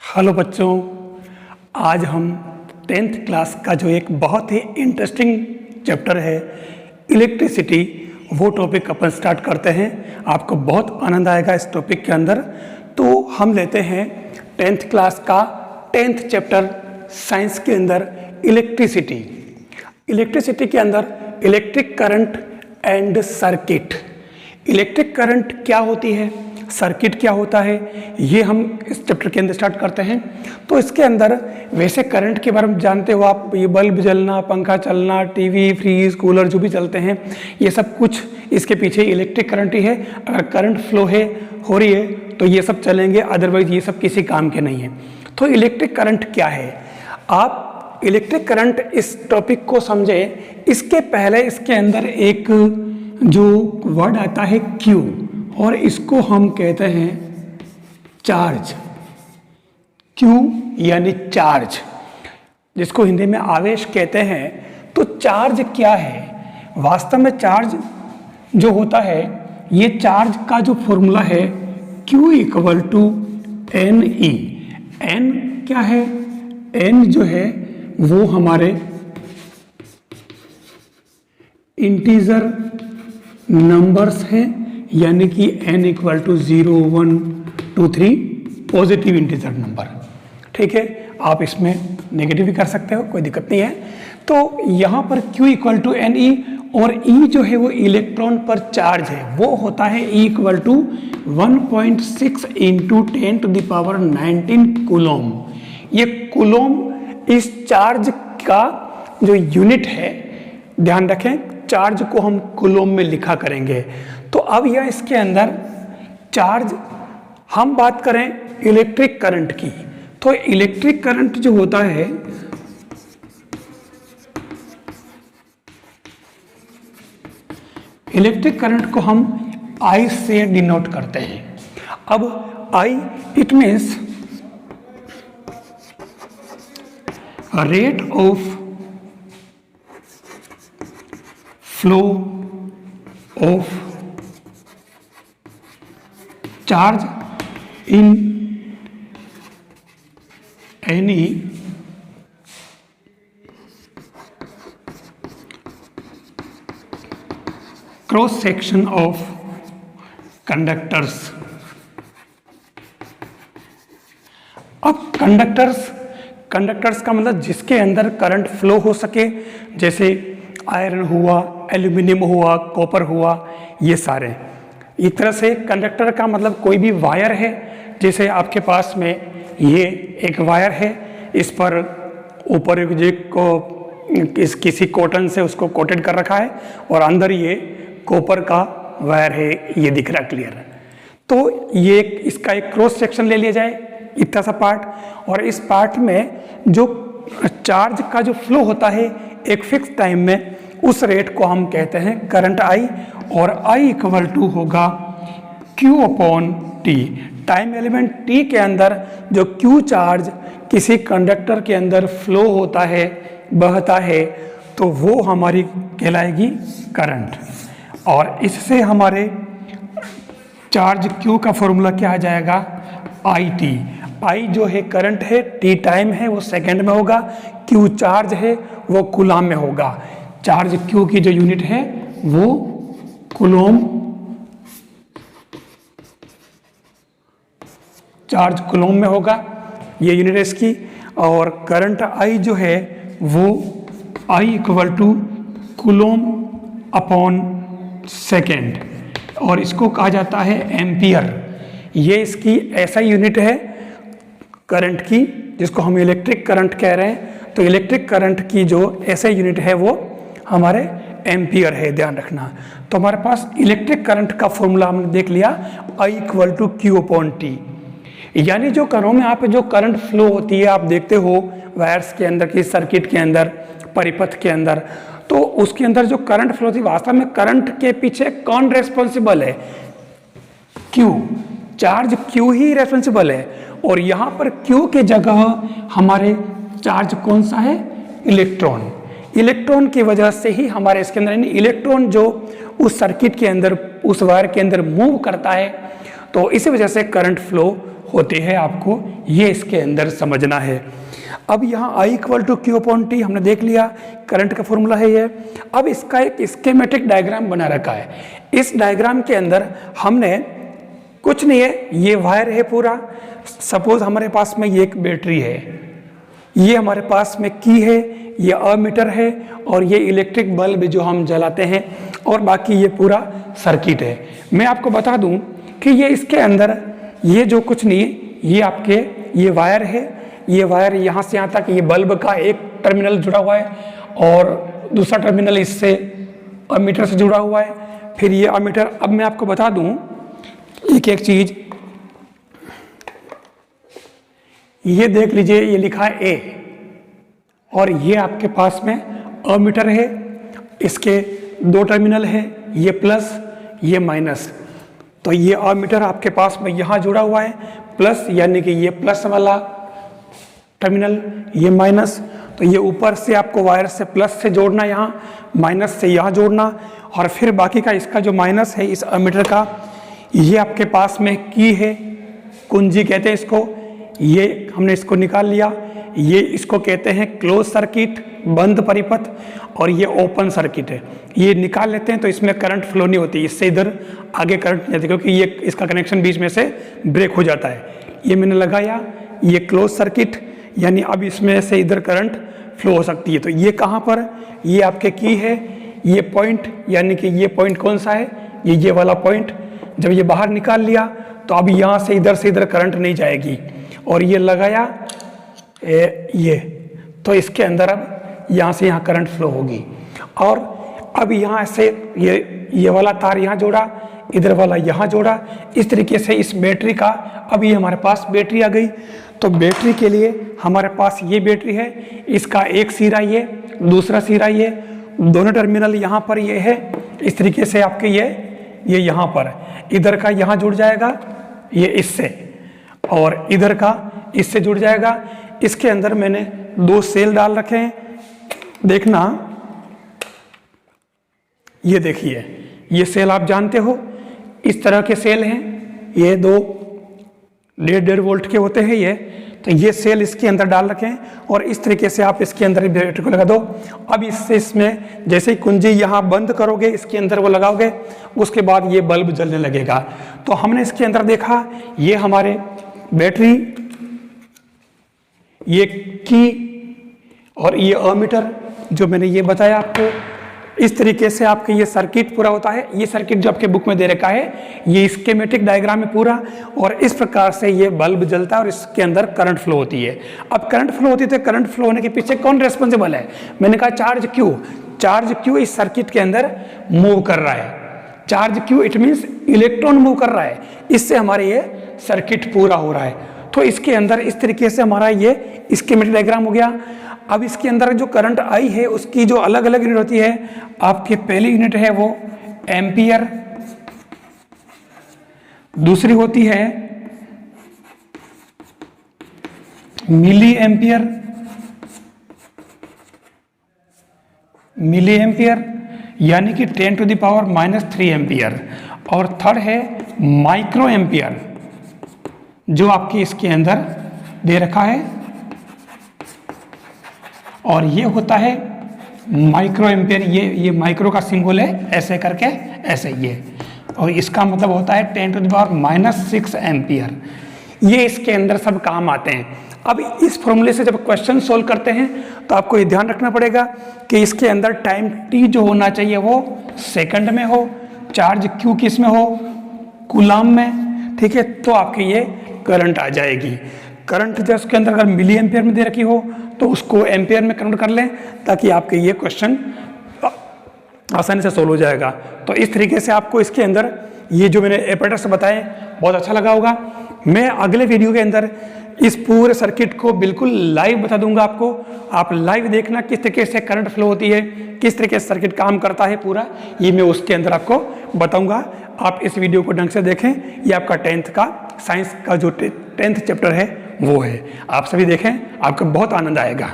Hello बच्चों, आज हम 10th क्लास का जो एक बहुत ही इंटरेस्टिंग चैप्टर है इलेक्ट्रिसिटी, वो टॉपिक अपन स्टार्ट करते हैं। आपको बहुत आनंद आएगा इस टॉपिक के अंदर। तो हम लेते हैं 10th क्लास का 10th चैप्टर साइंस के अंदर इलेक्ट्रिसिटी। इलेक्ट्रिसिटी के अंदर electric current and circuit. Electric current क्या होती है, सर्किट क्या होता है, ये हम इस चैप्टर के अंदर स्टार्ट करते हैं। तो इसके अंदर वैसे करंट के बारे में जानते हो आप, ये बल्ब जलना, पंखा चलना, टीवी, फ्रीज, कूलर जो भी चलते हैं, ये सब कुछ इसके पीछे इलेक्ट्रिक करंट ही है। अगर करंट फ्लो हो रही है तो ये सब चलेंगे, अदरवाइज ये सब किसी काम के नहीं है। तो इलेक्ट्रिक करंट क्या है, आप इलेक्ट्रिक करंट इस टॉपिक को समझें इसके पहले इसके अंदर एक जो वर्ड आता है क्यू, और इसको हम कहते हैं चार्ज। क्यू यानी चार्ज, जिसको हिंदी में आवेश कहते हैं। तो चार्ज क्या है, वास्तव में चार्ज जो होता है, ये चार्ज का जो फॉर्मूला है Q equal to n e. N क्या है, एन जो है वो हमारे इंटीजर नंबर्स हैं, यानी कि n equal to 0, 1, 2, 3 positive integer number. ठीक है, आप इसमें नेगेटिव भी कर सकते हो, कोई दिक्कत नहीं है। तो यहाँ पर Q equal to n e, और E जो है वो इलेक्ट्रॉन पर चार्ज है, वो होता है E equal to 1.6 into 10 to the power 19 coulomb. ये कूलोम इस चार्ज का जो यूनिट है, ध्यान रखें चार्ज को हम कूलोम में लिखा करेंगे। तो अब यह इसके अंदर चार्ज, हम बात करें इलेक्ट्रिक करंट की, तो इलेक्ट्रिक करंट जो होता है इलेक्ट्रिक करंट को हम I से डिनोट करते हैं। अब I it means rate of flow of charge in any cross section of conductors. अब कंडक्टर्स का मतलब जिसके अंदर करंट फ्लो हो सके, जैसे आयरन हुआ, एल्यूमिनियम हुआ, कॉपर हुआ, ये सारे। एक तरह से कंडक्टर का मतलब कोई भी वायर है, जैसे आपके पास में ये एक वायर है, इस पर ऊपर किसी कॉटन से उसको कोटेड कर रखा है, और अंदर ये कॉपर का वायर है, ये दिख रहा क्लियर। तो ये इसका एक क्रॉस सेक्शन ले लिया जाए, इतना सा पार्ट, और इस पार्ट में जो चार्ज का जो फ्लो होता है एक फिक्स टाइम में, उस रेट को हम कहते हैं करंट I, और I इक्वल टू होगा Q upon T। Time element T के अंदर जो Q चार्ज किसी कंडक्टर के अंदर फ्लो होता है, बहता है, तो वो हमारी कहलाएगी करंट। और इससे हमारे चार्ज Q का फॉर्मूला क्या आ जाएगा, IT। I जो है करंट है, T टाइम है, वो सेकंड में होगा, Q चार्ज है, वो कूलम में होगा। चार्ज Q की जो यूनिट है वो कूलोम, चार्ज कूलोम में होगा, ये यूनिट है इसकी। और करंट I जो है वो I equal to coulomb upon second, और इसको कहा जाता है एम्पियर। ये इसकी ऐसा यूनिट है करंट की, जिसको हम इलेक्ट्रिक करंट कह रहे हैं। तो इलेक्ट्रिक करंट की जो ऐसा यूनिट है वो हमारे एम्पियर है, ध्यान रखना। तो हमारे पास इलेक्ट्रिक करंट का फॉर्मूला हमने देख लिया, I equal to Q upon T। यानी जो घरों में आप जो करंट फ्लो होती है, आप देखते हो वायर्स के अंदर की, सर्किट के अंदर, परिपथ के अंदर, तो उसके अंदर जो करंट फ्लो होती है, वास्तव में करंट के पीछे कौन रेस्पॉन्सिबल है, Q। चार्ज Q ही रेस्पॉन्सिबल है, और यहाँ पर Q के जगह हमारे चार्ज कौन सा है, इलेक्ट्रॉन। इलेक्ट्रॉन की वजह से ही हमारे इसके अंदर, इलेक्ट्रॉन जो उस सर्किट के अंदर, उस वायर के अंदर मूव करता है, तो इसी वजह से करंट फ्लो होते हैं, आपको ये इसके अंदर समझना है। अब यहाँ I equal to Q upon T हमने देख लिया, करंट का फॉर्मूला है ये। अब इसका एक स्कीमेटिक डायग्राम बना रखा है। इस डायग्राम के अंदर हमने कुछ नहीं है, ये वायर है पूरा। सपोज हमारे पास में ये एक बैटरी है, ये हमारे पास में की है, ये अमीटर है और ये इलेक्ट्रिक बल्ब जो हम जलाते हैं, और बाकी ये पूरा सर्किट है। मैं आपको बता दूं कि ये इसके अंदर ये जो कुछ नहीं, ये आपके ये वायर है, ये वायर यहाँ से यहाँ तक, ये बल्ब का एक टर्मिनल जुड़ा हुआ है और दूसरा टर्मिनल इससे अमीटर से जुड़ा हुआ है, फिर ये अमीटर। अब मैं आपको बता दूं एक एक चीज, ये देख लीजिए, ये लिखा है ए और ये आपके पास में अमीटर है, इसके दो टर्मिनल है, ये प्लस ये माइनस। तो ये अमीटर आपके पास में यहाँ जुड़ा हुआ है प्लस, यानी कि ये प्लस वाला टर्मिनल, ये माइनस। तो ये ऊपर से आपको वायर से प्लस से जोड़ना, यहाँ माइनस से यहाँ जोड़ना, और फिर बाकी का इसका जो माइनस है इस अमीटर का, ये आपके पास में की है, कुंजी कहते हैं इसको, ये हमने इसको निकाल लिया। ये इसको कहते हैं क्लोज सर्किट, बंद परिपथ, और ये ओपन सर्किट है। ये निकाल लेते हैं तो इसमें करंट फ्लो नहीं होती, इससे इधर आगे करंट नहीं जाती, क्योंकि ये इसका कनेक्शन बीच में से ब्रेक हो जाता है। ये मैंने लगाया, ये क्लोज सर्किट, यानी अब इसमें से इधर करंट फ्लो हो सकती है। तो ये कहाँ पर, ये आपके की है, ये पॉइंट, यानी कि ये पॉइंट कौन सा है, ये वाला पॉइंट। जब ये बाहर निकाल लिया तो अब यहाँ से इधर करंट नहीं जाएगी, और ये लगाया ये, तो इसके अंदर अब यहाँ से यहाँ करंट फ्लो होगी। और अब यहाँ से ये वाला तार यहाँ जोड़ा, इधर वाला यहाँ जोड़ा, इस तरीके से इस बैटरी का, अब ये हमारे पास बैटरी आ गई। तो बैटरी के लिए हमारे पास ये बैटरी है, इसका एक सिरा ये, दूसरा सिरा ये, दोनों टर्मिनल यहाँ पर ये है। इस तरीके से आपके ये यहाँ पर, इधर का यहाँ जुड़ जाएगा ये इससे, और इधर का इससे जुड़ जाएगा। इसके अंदर मैंने दो सेल डाल रखे हैं, देखना, ये देखिए, ये सेल आप जानते हो, इस तरह के सेल हैं, ये दो 1.5 वोल्ट के होते हैं ये। तो ये सेल इसके अंदर डाल रखे हैं, और इस तरीके से आप इसके अंदर बैटरी को लगा दो। अब इससे इसमें जैसे ही कुंजी यहाँ बंद करोगे, इसके अंदर वो लगाओगे, उसके बाद ये बल्ब जलने लगेगा। तो हमने इसके अंदर देखा, ये हमारे बैटरी, ये की और ये अमीटर जो मैंने ये बताया आपको, इस तरीके से आपके ये सर्किट पूरा होता है। ये सर्किट जो आपके बुक में दे रखा है, ये स्कीमेटिक डायग्राम है पूरा, और इस प्रकार से ये बल्ब जलता है और इसके अंदर करंट फ्लो होती है। अब करंट फ्लो होती है तो करंट फ्लो होने के पीछे कौन रेस्पॉन्सिबल है? मैंने कहा चार्ज क्यू। चार्ज क्यू इस सर्किट के अंदर मूव कर रहा है। Charge Q it means electron move कर रहा है, इससे हमारे ये सर्किट पूरा हो रहा है। तो इसके अंदर इस तरीके से हमारा ये स्कीमेटिक डायग्राम हो गया। अब इसके अंदर जो करंट आई है उसकी जो अलग अलग यूनिट होती है, आपकी पहली यूनिट है वो एम्पियर, दूसरी होती है मिली एम्पियर, यानी कि 10⁻³ एम्पियर, और थर्ड है माइक्रो एम्पियर जो आपके इसके अंदर दे रखा है, और ये होता है माइक्रो एम्पियर। ये माइक्रो का सिंबल है ऐसे करके, ऐसे ये, और इसका मतलब होता है 10⁻⁻6 एम्पियर। ये इसके अंदर सब काम आते हैं। अब इस फॉर्मूले से जब क्वेश्चन सोल्व करते हैं तो आपको ये ध्यान रखना पड़ेगा कि इसके अंदर टाइम टी जो होना चाहिए वो सेकंड में हो, चार्ज क्यू किस में हो, कूलाम में, ठीक है, तो आपके ये करंट आ जाएगी। करंट जब उसके अंदर अगर मिली एम्पियर में दे रखी हो तो उसको एम्पियर में कन्वर्ट कर लें, ताकि आपके ये क्वेश्चन आसानी से सोल्व हो जाएगा। तो इस तरीके से आपको इसके अंदर ये जो मैंने एपरेटर्स बताए बहुत अच्छा लगा होगा। मैं अगले वीडियो के अंदर इस पूरे सर्किट को बिल्कुल लाइव बता दूंगा आपको। आप लाइव देखना किस तरीके से करंट फ्लो होती है, किस तरीके से सर्किट काम करता है पूरा, ये मैं उसके अंदर आपको बताऊंगा। आप इस वीडियो को ढंग से देखें। ये आपका 10th का साइंस का जो 10th चैप्टर है वो है, आप सभी देखें, आपको बहुत आनंद आएगा।